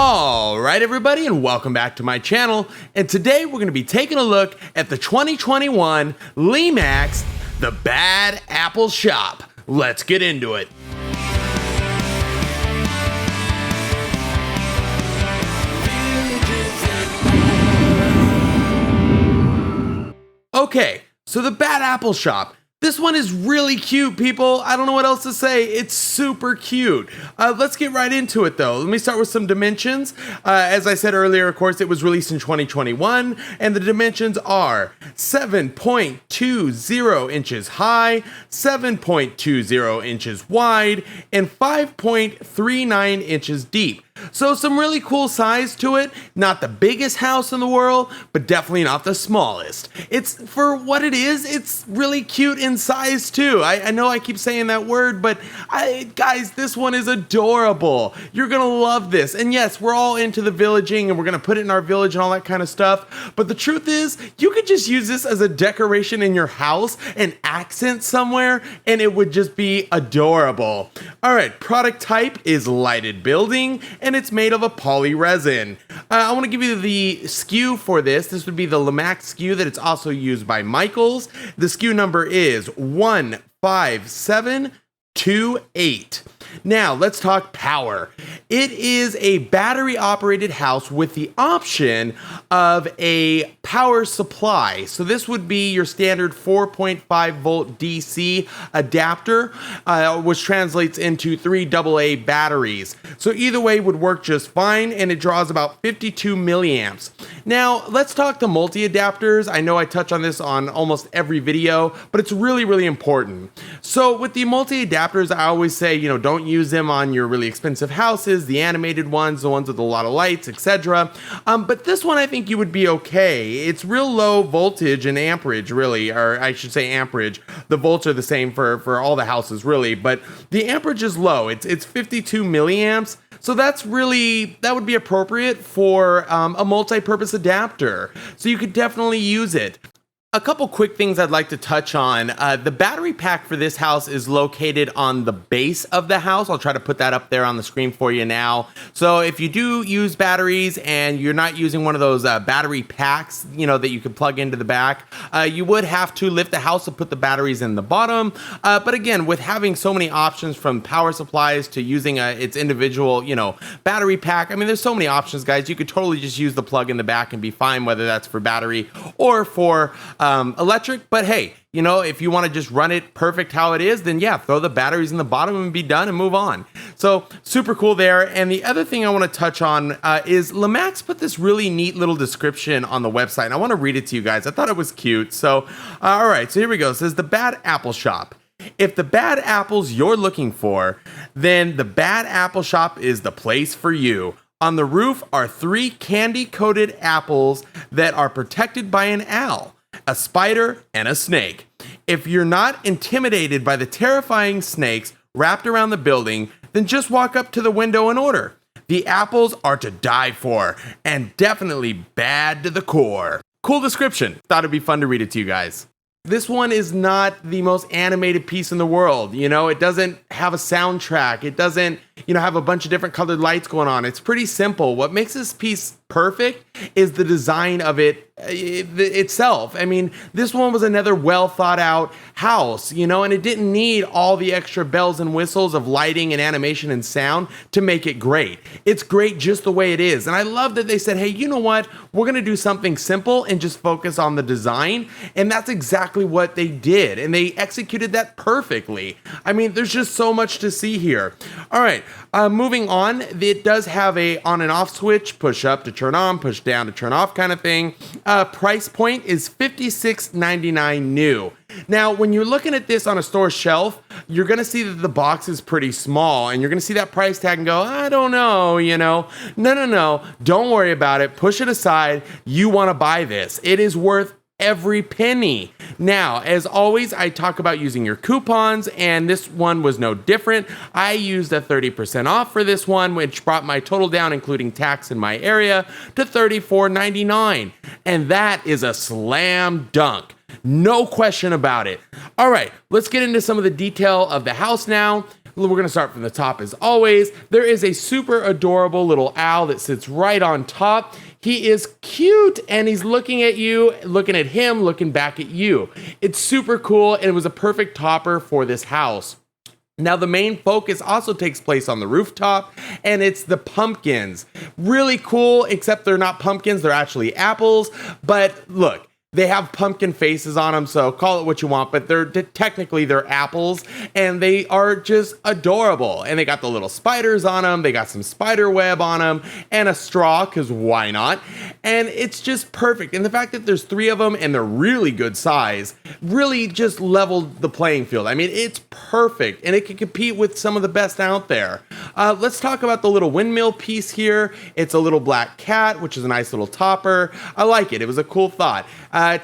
All right, everybody, and welcome back to my channel. And today we're going to be taking a look at the 2021 Lemax, the Bad Apple Shop. Let's get into it. Okay, so the Bad Apple Shop. This one is really cute, people. I don't know what else to say. It's super cute. Let's get right into it, though. Let me start with some dimensions. As I said earlier, of course, it was released in 2021, and the dimensions are 7.20 inches high, 7.20 inches wide, and 5.39 inches deep. So some really cool size to it. Not the biggest house in the world, but definitely not the smallest. It's, for what it is, it's really cute in size too. I know I keep saying that word, but guys, this one is adorable. You're gonna love this. And yes, we're all into the villaging and we're gonna put it in our village and all that kind of stuff. But the truth is, you could just use this as a decoration in your house, an accent somewhere, and it would just be adorable. All right, product type is lighted building, and it's made of a poly resin. I want to give you the SKU for this. This would be the Lemax SKU that it's also used by Michaels. The SKU number is 15728. Now, let's talk power. It is a battery-operated house with the option of a power supply. So this would be your standard 4.5 volt DC adapter, which translates into 3 AA batteries. So either way would work just fine, and it draws about 52 milliamps. Now, let's talk the multi-adapters. I know I touch on this on almost every video, but it's really, really important. So with the multi-adapters, I always say, don't use them on your really expensive houses, the animated ones, the ones with a lot of lights, etc. But this one, I think you would be okay. It's real low voltage and amperage, really, or I should say amperage. The volts are the same for all the houses, really, but the amperage is low. It's 52 milliamps. So that would be appropriate for a multi-purpose adapter. So you could definitely use it. A couple quick things I'd like to touch on. The battery pack for this house is located on the base of the house. I'll try to put that up there on the screen for you now. So if you do use batteries and you're not using one of those battery packs, that you can plug into the back, you would have to lift the house to put the batteries in the bottom. But again, with having so many options from power supplies to using its individual, battery pack, I mean, there's so many options, guys. You could totally just use the plug in the back and be fine, whether that's for battery or for electric. But hey, if you want to just run it perfect how it is, then yeah, throw the batteries in the bottom and be done and move on. So super cool there. And the other thing I want to touch on is Lemax put this really neat little description on the website, and I want to read it to you guys. I thought it was cute. So all right, so here we go. It says the Bad Apple Shop. If the bad apples you're looking for, then the Bad Apple Shop is the place for you. On the roof are 3 candy-coated apples that are protected by an owl, a spider, and a snake. If you're not intimidated by the terrifying snakes wrapped around the building, then just walk up to the window and order. The apples are to die for, and definitely bad to the core. Cool description. Thought it'd be fun to read it to you guys. This one is not the most animated piece in the world. It doesn't have a soundtrack. It doesn't, have a bunch of different colored lights going on. It's pretty simple. What makes this piece perfect is the design of it itself. I mean, this one was another well thought out house, and it didn't need all the extra bells and whistles of lighting and animation and sound to make it great. It's great just the way it is. And I love that they said, hey, you know what? We're going to do something simple and just focus on the design. And that's exactly what they did. And they executed that perfectly. I mean, there's just so much to see here. All right, moving on. It does have a on and off switch, push up to turn on, push down to turn off kind of thing. Price point is $56.99 new. Now, when you're looking at this on a store shelf, you're going to see that the box is pretty small, and you're going to see that price tag and go, I don't know, No. Don't worry about it. Push it aside. You want to buy this. It is worth every penny. Now, as always, I talk about using your coupons, and this one was no different. I used a 30% off for this one, which brought my total down, including tax in my area, to $34.99. And that is a slam dunk. No question about it. All right, let's get into some of the detail of the house now. We're going to start from the top as always. There is a super adorable little owl that sits right on top. He is cute and he's looking at you, looking at him, looking back at you. It's super cool and it was a perfect topper for this house. Now, the main focus also takes place on the rooftop, and it's the pumpkins. Really cool, except they're not pumpkins, they're actually apples. But look, they have pumpkin faces on them, so call it what you want, but technically they're apples, and they are just adorable. And they got the little spiders on them, they got some spider web on them, and a straw, because why not? And it's just perfect. And the fact that there's 3 of them, and they're really good size, really just leveled the playing field. I mean, it's perfect, and it can compete with some of the best out there. Let's talk about the little windmill piece here. It's a little black cat, which is a nice little topper. I like it. It was a cool thought.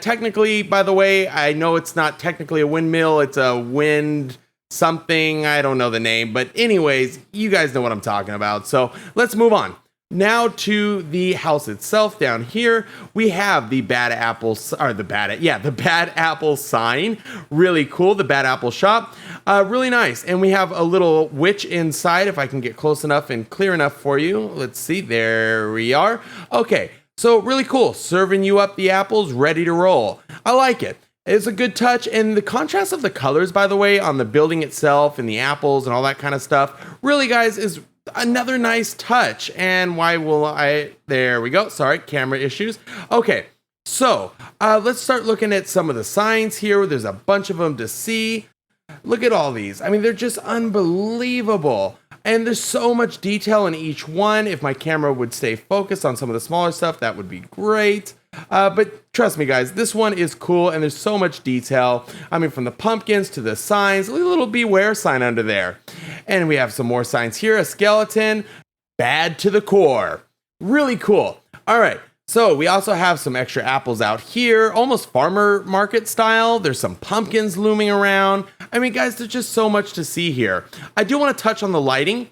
Technically, by the way, I know it's not technically a windmill. It's a wind something. I don't know the name. But anyways, you guys know what I'm talking about. So let's move on. Now to the house itself. Down here, we have the bad apple, or the bad apple sign. Really cool. The bad apple shop. Really nice. And we have a little witch inside, if I can get close enough and clear enough for you. Let's see. There we are. Okay. So really cool, serving you up the apples, ready to roll. I like it. It's a good touch, and the contrast of the colors, by the way, on the building itself and the apples and all that kind of stuff, really, guys, is another nice touch. And why will there we go. Sorry, camera issues. Okay, so let's start looking at some of the signs here. There's a bunch of them to see. Look at all these. I mean, they're just unbelievable. And there's so much detail in each one. If my camera would stay focused on some of the smaller stuff, that would be great. But trust me, guys, this one is cool and there's so much detail. I mean, from the pumpkins to the signs, a little beware sign under there. And we have some more signs here. A skeleton, bad to the core. Really cool. All right. So we also have some extra apples out here, almost farmer market style. There's some pumpkins looming around. I mean, guys, there's just so much to see here. I do want to touch on the lighting.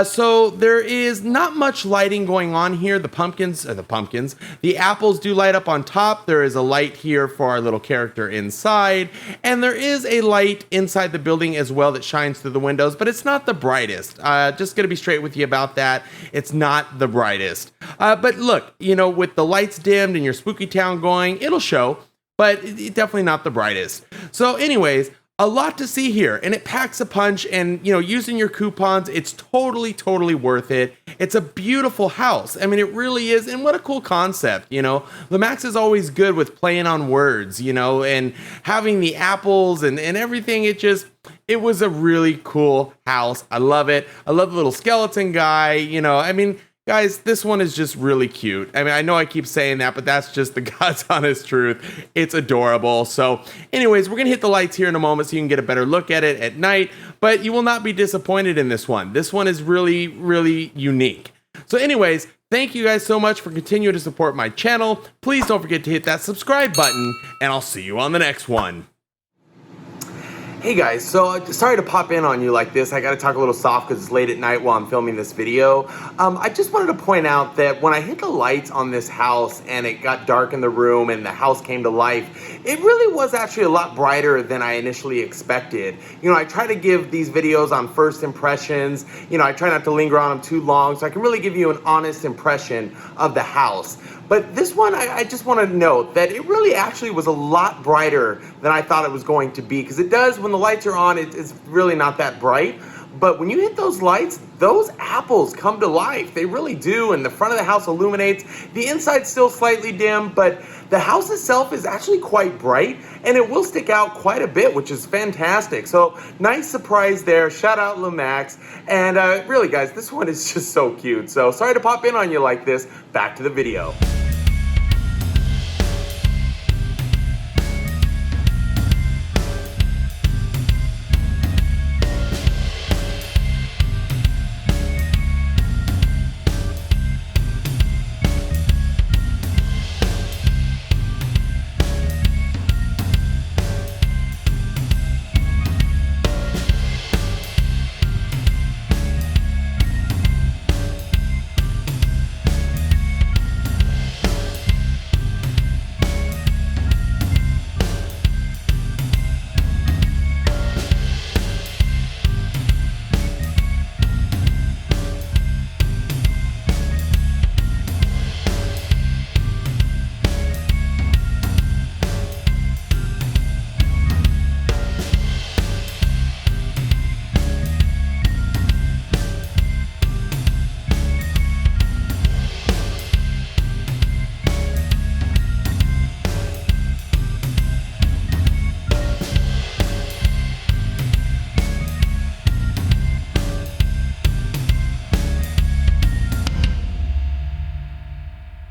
So there is not much lighting going on here. The apples do light up on top. There is a light here for our little character inside. And there is a light inside the building as well that shines through the windows, but it's not the brightest. Just going to be straight with you about that. It's not the brightest. But look, you know, with the lights dimmed and your spooky town going, it'll show, but it's definitely not the brightest. So anyways, a lot to see here, and it packs a punch, and you know, using your coupons, it's totally worth it. It's a beautiful house. I mean, it really is, and what a cool concept, you know. Lemax is always good with playing on words, you know, and having the apples and everything. It was a really cool house. I love it. I love the little skeleton guy, you know. I mean, guys, this one is just really cute. I mean, I know I keep saying that, but that's just the God's honest truth. It's adorable. So anyways, we're going to hit the lights here in a moment so you can get a better look at it at night, but you will not be disappointed in this one. This one is really, really unique. So anyways, thank you guys so much for continuing to support my channel. Please don't forget to hit that subscribe button, and I'll see you on the next one. Hey guys, so sorry to pop in on you like this. I gotta talk a little soft because it's late at night while I'm filming this video. I just wanted to point out that when I hit the lights on this house and it got dark in the room and the house came to life, it really was actually a lot brighter than I initially expected. You know, I try to give these videos on first impressions. You know, I try not to linger on them too long so I can really give you an honest impression of the house. But this one, I just want to note that it really actually was a lot brighter than I thought it was going to be. Because it does, when the lights are on, it's really not that bright. But when you hit those lights, those apples come to life. They really do. And the front of the house illuminates. The inside's still slightly dim, but the house itself is actually quite bright. And it will stick out quite a bit, which is fantastic. So nice surprise there. Shout out Lemax. And really, guys, this one is just so cute. So sorry to pop in on you like this. Back to the video.